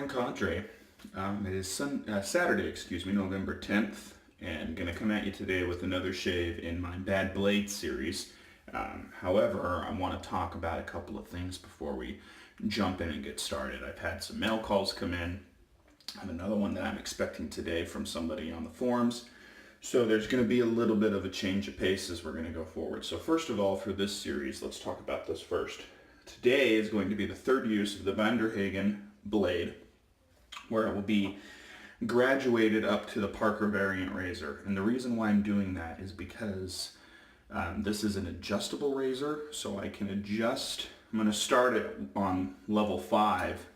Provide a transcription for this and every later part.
morning, Cadre. It is Saturday, November 10th, and going to come at you today with another shave in my Bad Blade series. However, I want to talk about a couple of things before we jump in and get started. I've had some mail calls come in. I have another one that I'm expecting today from somebody on the forums. So there's going to be a little bit of a change of pace as we're going to go forward. So first of all, for this series, let's talk about this first. Today is going to be the third use of the Hagen blade, where it will be graduated up to the Parker variant razor. And the reason why I'm doing that is because this is an adjustable razor, so I can adjust. I'm going to start it on level 5,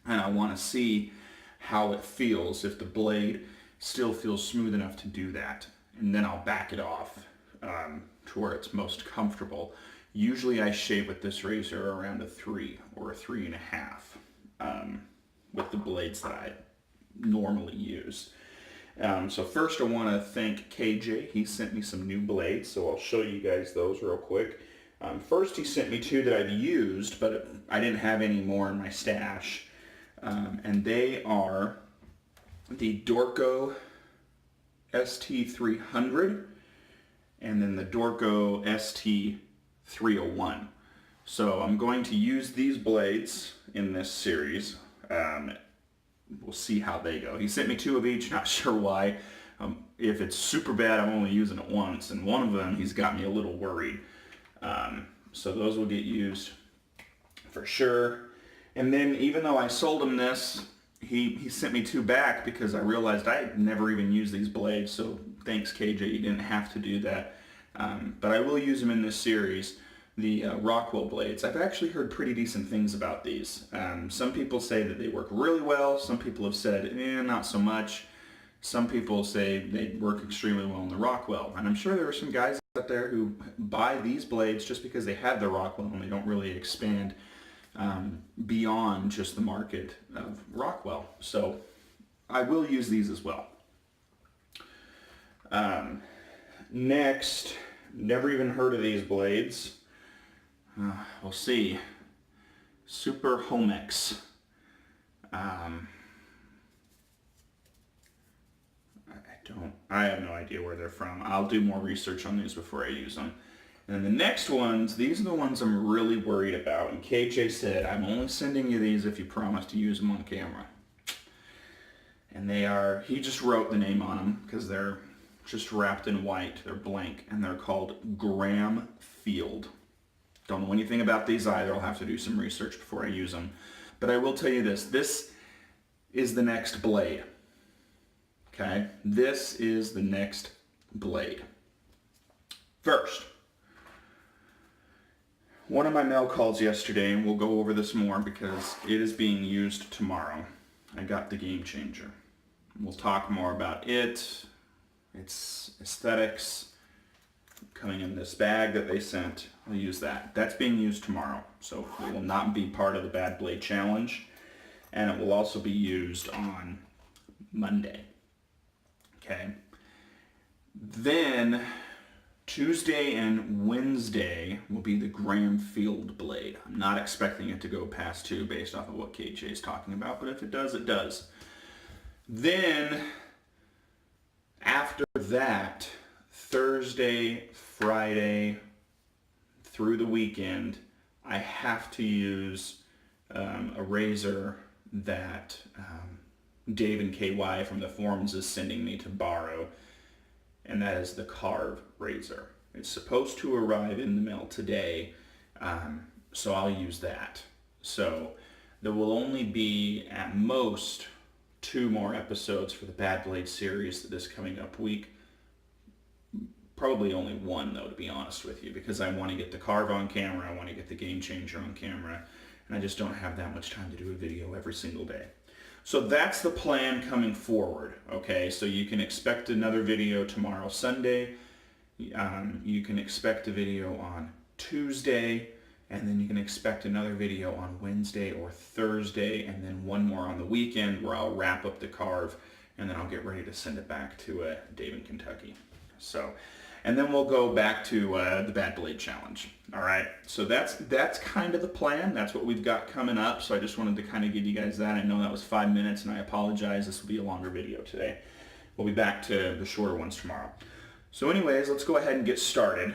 and I want to see how it feels, if the blade still feels smooth enough to do that. And then I'll back it off to where it's most comfortable. Usually I shave with this razor around a 3 or a 3.5 with the blades that I normally use. So first I want to thank KJ. He sent me some new blades, so I'll show you guys those real quick. First he sent me 2 that I've used, but I didn't have any more in my stash. And they are the Cvargo ST300 and then the Cvargo ST301. So I'm going to use these blades in this series. We'll see how they go. He sent me 2 of each, not sure why. If it's super bad, I'm only using it once, and one of them he's got me a little worried. So those will get used for sure. And then even though I sold him this, he sent me 2 back because I realized I had never even used these blades, so thanks KJ, you didn't have to do that. But I will use them in this series, the Rockwell blades. I've actually heard pretty decent things about these. Some people say that they work really well, some people have said, not so much. Some people say they work extremely well in the Rockwell, and I'm sure there are some guys out there who buy these blades just because they have the Rockwell and they don't really expand beyond just the market of Rockwell. So I will use these as well. Next, never even heard of these blades. We'll see. Super Homex. I have no idea where they're from. I'll do more research on these before I use them. And then the next ones, these are the ones I'm really worried about. And KJ said, I'm only sending you these if you promise to use them on camera. And they are, he just wrote the name on them because they're just wrapped in white. They're blank, and they're called Graham Field. Don't know anything about these either. I'll have to do some research before I use them. But I will tell you this. This is the next blade. Okay? This is the next blade. First, one of my mail calls yesterday, and we'll go over this more because it is being used tomorrow. I got the Game Changer. We'll talk more about it, its aesthetics, coming in this bag that they sent. I'll use that. That's being used tomorrow, so it will not be part of the Bad Blade Challenge, and it will also be used on Monday. Okay? Then Tuesday and Wednesday will be the Graham Field blade. I'm not expecting it to go past 2 based off of what KJ is talking about, but if it does, it does. Then, after that, Thursday, Friday, through the weekend, I have to use a razor that Dave and KY from the forums is sending me to borrow, and that is the Carve razor. It's supposed to arrive in the mail today, so I'll use that. So there will only be at most 2 more episodes for the Bad Blade series this coming up week. Probably only 1 though, to be honest with you, because I want to get the Carve on camera, I want to get the Game Changer on camera, and I just don't have that much time to do a video every single day. So that's the plan coming forward, okay? So you can expect another video tomorrow, Sunday. You can expect a video on Tuesday, and then you can expect another video on Wednesday or Thursday, and then 1 more on the weekend where I'll wrap up the Carve, and then I'll get ready to send it back to Dave in Kentucky. So, and then we'll go back to the Bad Blade Challenge. All right, so that's kind of the plan. That's what we've got coming up. So I just wanted to kind of give you guys that. I know that was 5 minutes, and I apologize. This will be a longer video today. We'll be back to the shorter ones tomorrow. So anyways, let's go ahead and get started.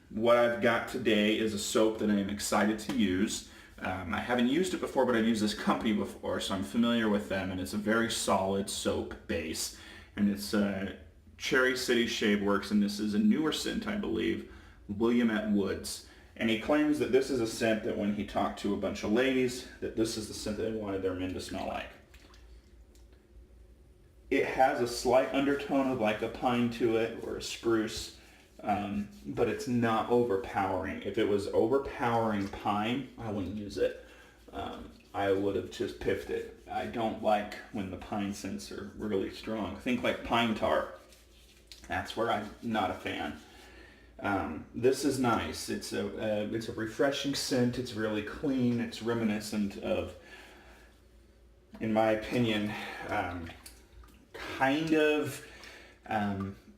What I've got today is a soap that I am excited to use. I haven't used it before, but I've used this company before, so I'm familiar with them, and it's a very solid soap base. And it's Cherry City Shave Works, and this is a newer scent, I believe, Williamette Woods. And he claims that this is a scent that when he talked to a bunch of ladies, that this is the scent that they wanted their men to smell like. It has a slight undertone of like a pine to it or a spruce, but it's not overpowering. If it was overpowering pine, I wouldn't use it. I would have just piffed it. I don't like when the pine scents are really strong. Think like pine tar. That's where I'm not a fan. This is nice. It's a refreshing scent. It's really clean. It's reminiscent of, in my opinion, kind of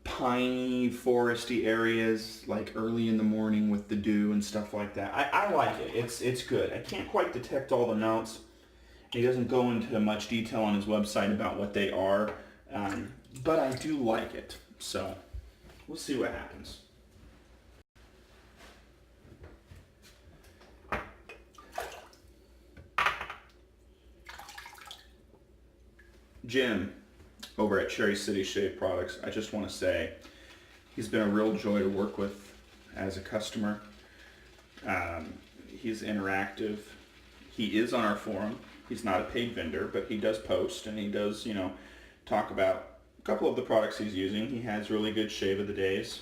piney, foresty areas, like early in the morning with the dew and stuff like that. I like it. It's good. I can't quite detect all the notes. He doesn't go into much detail on his website about what they are, but I do like it. So we'll see what happens. Jim over at Cherry City Shave Products, I just want to say he's been a real joy to work with as a customer. He's interactive. He is on our forum. He's not a paid vendor, but he does post, and he does, talk about a couple of the products he's using. He has really good shave of the days.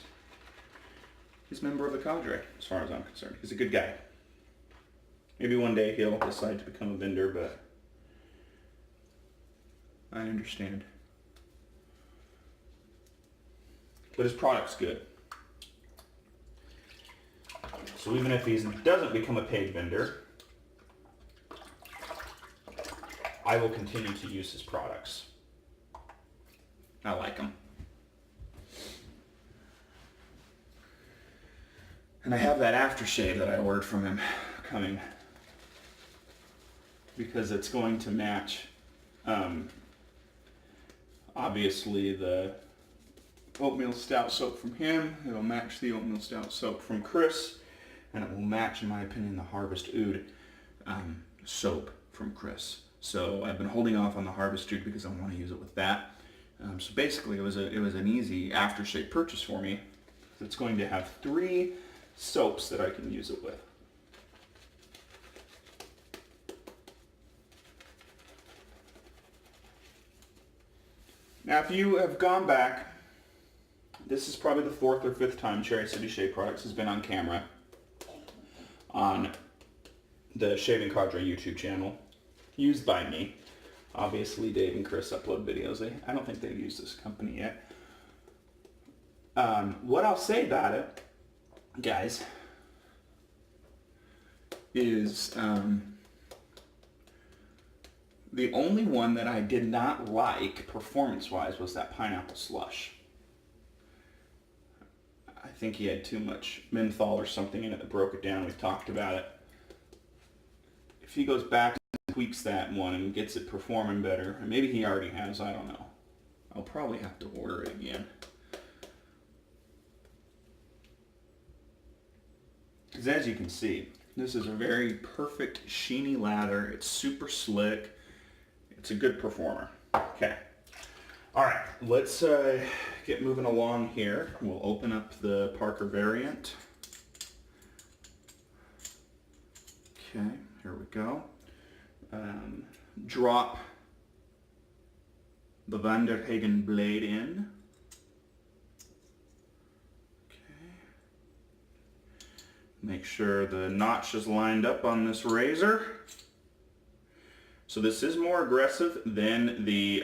He's a member of the cadre, as far as I'm concerned. He's a good guy. Maybe one day he'll decide to become a vendor, but I understand. But his product's good. So even if he doesn't become a paid vendor, I will continue to use his products. I like them. And I have that aftershave that I ordered from him coming, because it's going to match, obviously, the oatmeal stout soap from him. It'll match the oatmeal stout soap from Chris, and it will match, in my opinion, the Harvest Oud soap from Chris. So I've been holding off on the Harvest Oud because I want to use it with that. So basically, it was an easy aftershave purchase for me. It's going to have 3 soaps that I can use it with. Now, if you have gone back, this is probably the 4th or 5th time Cherry City Shave Products has been on camera on the Shaving Cadre YouTube channel, used by me. Obviously, Dave and Chris upload videos. I don't think they've used this company yet. What I'll say about it, guys, is the only one that I did not like performance-wise was that pineapple slush. I think he had too much menthol or something in it that broke it down. We've talked about it. If he goes back and tweaks that one and gets it performing better, and maybe he already has, I don't know. I'll probably have to order it again. Because as you can see, this is a very perfect sheeny lather. It's super slick. It's a good performer. Okay. All right, let's get moving along here. We'll open up the Parker variant. Okay, here we go. Drop the Van der Hagen blade in. Okay. Make sure the notch is lined up on this razor. So this is more aggressive than the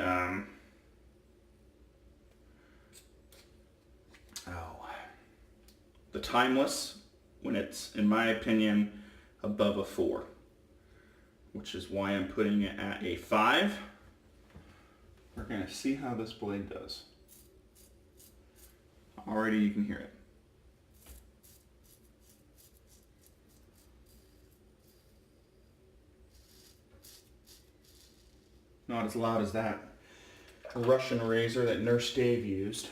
the Timeless, when it's, in my opinion, above a 4, which is why I'm putting it at a 5. We're going to see how this blade does. already you can hear it. Not as loud as that Russian razor that Nurse Dave used.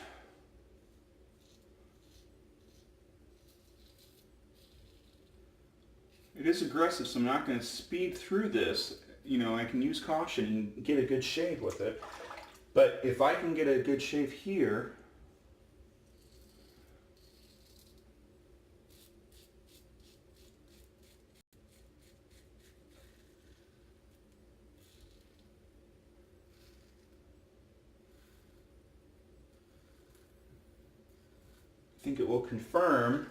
It is aggressive, so I'm not going to speed through this. You know, I can use caution and get a good shave with it. But if I can get a good shave here, I think it will confirm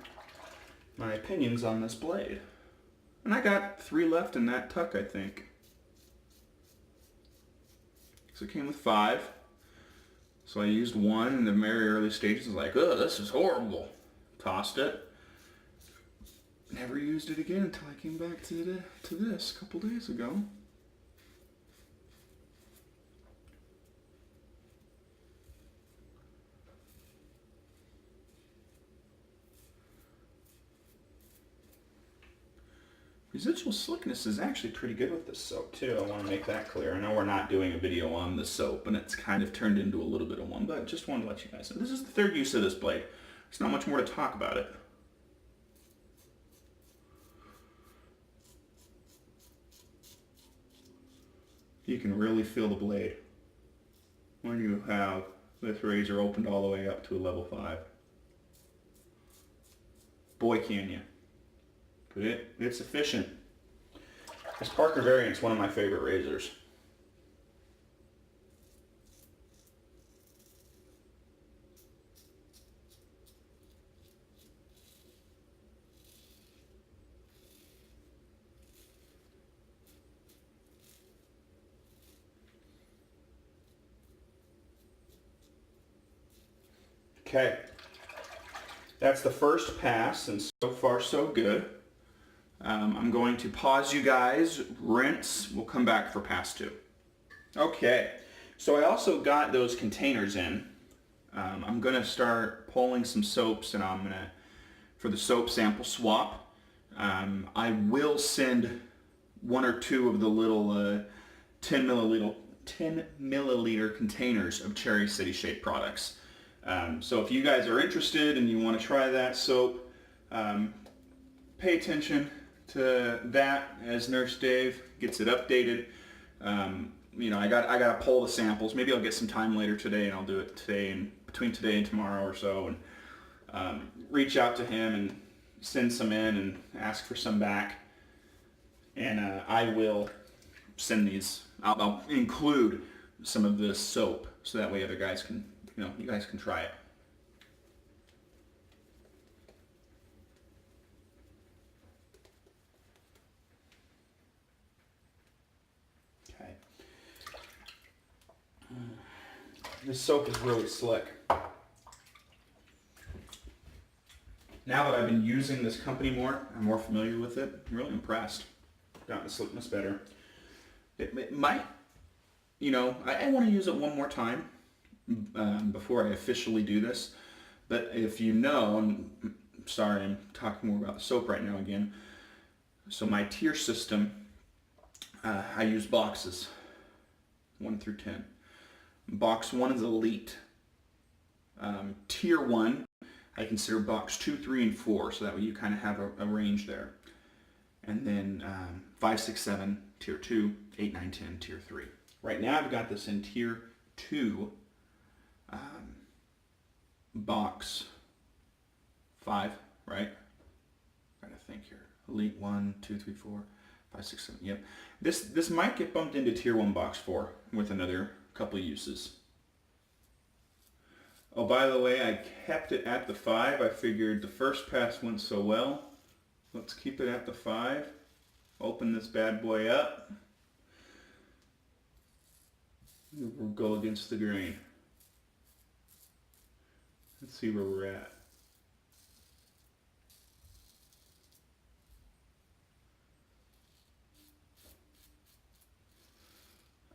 my opinions on this blade. And I got 3 left in that tuck, I think. So it came with 5. So I used 1 in the very early stages. I was like, oh, this is horrible. Tossed it. Never used it again until I came back to this a couple days ago. Residual slickness is actually pretty good with this soap too. I want to make that clear. I know we're not doing a video on the soap and it's kind of turned into a little bit of one, but just wanted to let you guys know. This is the 3rd use of this blade. There's not much more to talk about it. You can really feel the blade when you have this razor opened all the way up to a level 5. Boy, can you. But it's efficient. This Parker variant's one of my favorite razors. Okay, that's the first pass, and so far so good. I'm going to pause you guys, rinse, we'll come back for pass 2. Okay, so I also got those containers in. I'm going to start pulling some soaps, and I'm going to, for the soap sample swap, I will send 1 or 2 of the little 10 milliliter containers of Cherry City Shape products. So if you guys are interested and you want to try that soap, pay attention to that as Nurse Dave gets it updated. You know, I got to pull the samples. Maybe I'll get some time later today, and I'll do it today and between today and tomorrow or so, and reach out to him and send some in and ask for some back. And I will send these. I'll include some of this soap so that way other guys can, you know, you guys can try it. Okay. This soap is really slick. Now that I've been using this company more, I'm more familiar with it. I'm really impressed. Gotten the slickness better. It might, you know, I want to use it one more time before I officially do this. But if you know, I'm sorry, I'm talking more about the soap right now again. So my tier system, I use boxes, 1 through 10. Box 1 is elite. Tier 1, I consider box 2, 3, and 4, so that way you kind of have a range there. And then 5, 6, 7, tier 2, 8, 9, 10, tier 3. Right now I've got this in tier 2, box 5, right? I'm trying to think here. Elite 1, 2, 3, 4, 5, 6, 7, yep. This might get bumped into tier 1 box 4 with another couple uses. Oh, by the way, I kept it at the 5. I figured the first pass went so well. Let's keep it at the 5. Open this bad boy up. We'll go against the grain. Let's see where we're at.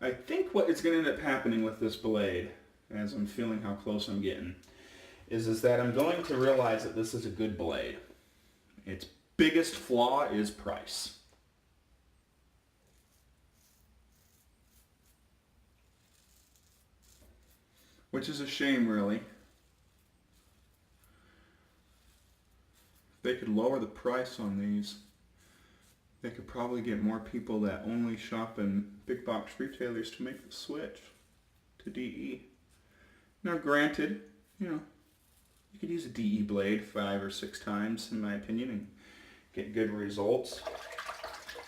I think what is going to end up happening with this blade, as I'm feeling how close I'm getting, is that I'm going to realize that this is a good blade. Its biggest flaw is price. Which is a shame, really. If they could lower the price on these, they could probably get more people that only shop in big box retailers to make the switch to DE. Now granted, you could use a DE blade 5 or 6 times, in my opinion, and get good results.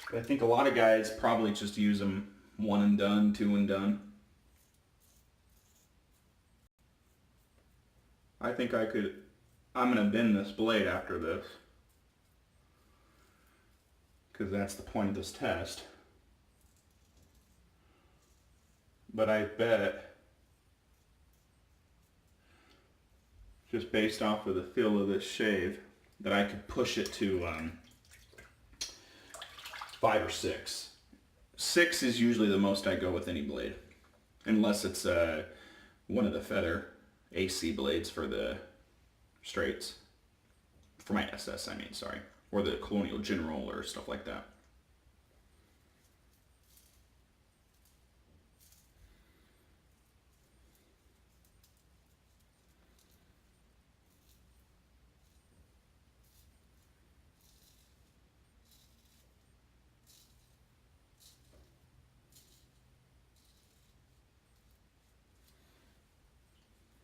But I think a lot of guys probably just use them 1 and done, 2 and done. I think I'm going to bend this blade after this, because that's the point of this test. But I bet, just based off of the feel of this shave, that I could push it to 5 or 6. 6 is usually the most I go with any blade, unless it's one of the feather AC blades for the straights. For my SS, I mean, sorry. Or the Colonial General or stuff like that.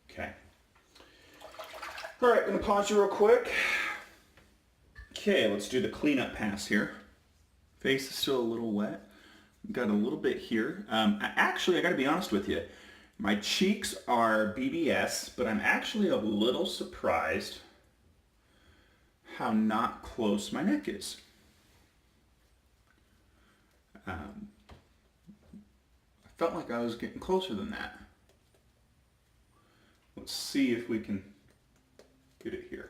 Okay. All right, gonna pause you real quick. Okay, let's do the cleanup pass here. Face is still a little wet. Got a little bit here. Actually, I gotta be honest with you. My cheeks are BBS, but I'm actually a little surprised how not close my neck is. I felt like I was getting closer than that. Let's see if we can get it here.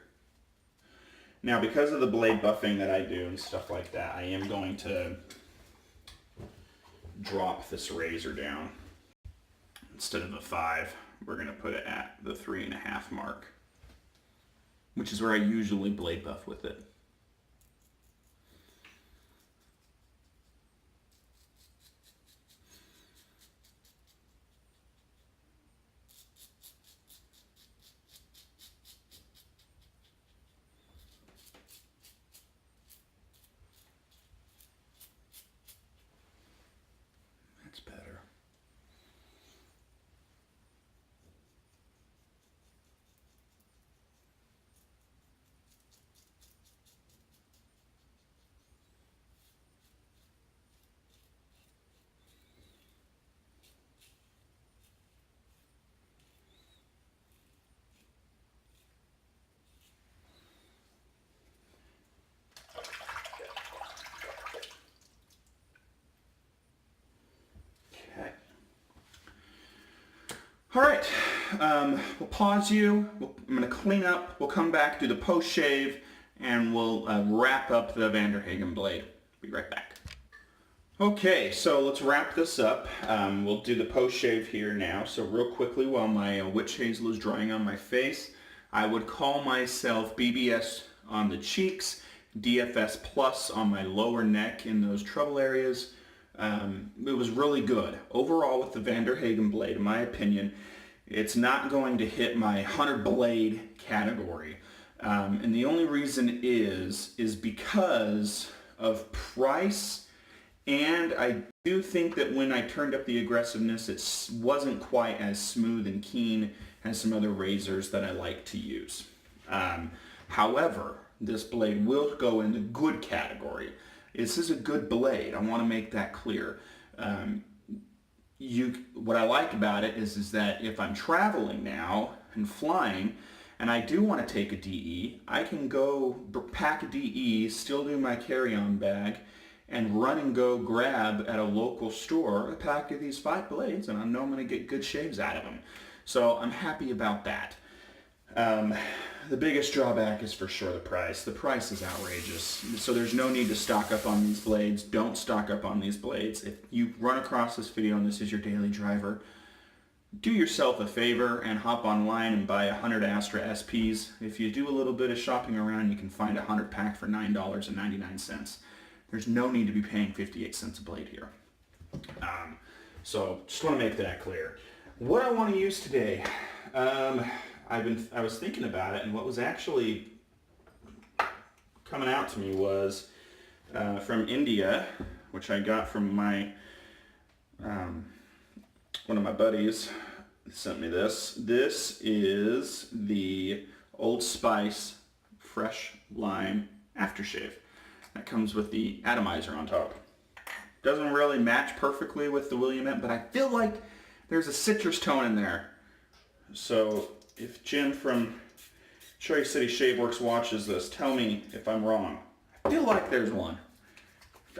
Now, because of the blade buffing that I do and stuff like that, I am going to drop this razor down. Instead of a 5, we're going to put it at the 3.5 mark, which is where I usually blade buff with it. That's better. All right, we'll pause you. I'm going to clean up. We'll come back, do the post shave, and we'll wrap up the Hagen blade. Be right back. Okay, so let's wrap this up. We'll do the post shave here now. So real quickly, while my witch hazel is drying on my face, I would call myself BBS on the cheeks, DFS plus on my lower neck in those trouble areas. It was really good. Overall, with the Hagen blade, in my opinion, it's not going to hit my 100 blade category. And the only reason is because of price, and I do think that when I turned up the aggressiveness, it wasn't quite as smooth and keen as some other razors that I like to use. However, this blade will go in the good category. This is a good blade. I want to make that clear. What I like about it is that if I'm traveling now and flying, and I do want to take a DE, I can go pack a DE, still do my carry-on bag, and run and go grab at a local store a pack of these 5 blades, and I know I'm going to get good shaves out of them. So I'm happy about that. The biggest drawback is for sure the price. The price is outrageous. So there's no need to stock up on these blades. Don't stock up on these blades. If you run across this video and this is your daily driver, do yourself a favor and hop online and buy 100 Astra SPs. If you do a little bit of shopping around, you can find a 100 pack for $9.99. There's no need to be paying 58 cents a blade here. So just want to make that clear. What I want to use today, I was thinking about it, and what was actually coming out to me was from India, which I got from my one of my buddies sent me this. This is the Old Spice Fresh Lime Aftershave. That comes with the atomizer on top. Doesn't really match perfectly with the Williamette, but I feel like there's a citrus tone in there. So if Jim from Cherry City Shave Works watches this, tell me if I'm wrong. I feel like there's one.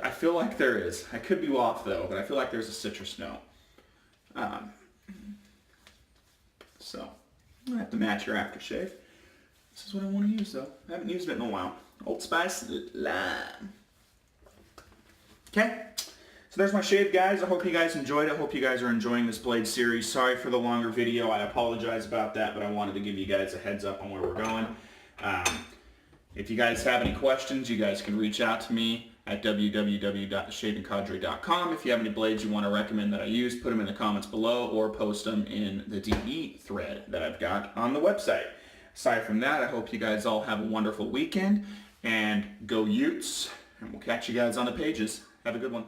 I feel like there is. I could be off though, but I feel like there's a citrus note. So I'm gonna have to match your aftershave. This is what I want to use though. I haven't used it in a while. Old Spice Lime. Okay, so there's my shave, guys. I hope you guys enjoyed it. I hope you guys are enjoying this blade series. Sorry for the longer video. I apologize about that, but I wanted to give you guys a heads up on where we're going. If you guys have any questions, you guys can reach out to me at www.theshavingcadre.com. If you have any blades you want to recommend that I use, put them in the comments below or post them in the DE thread that I've got on the website. Aside from that, I hope you guys all have a wonderful weekend, and go Utes, and we'll catch you guys on the pages. Have a good one.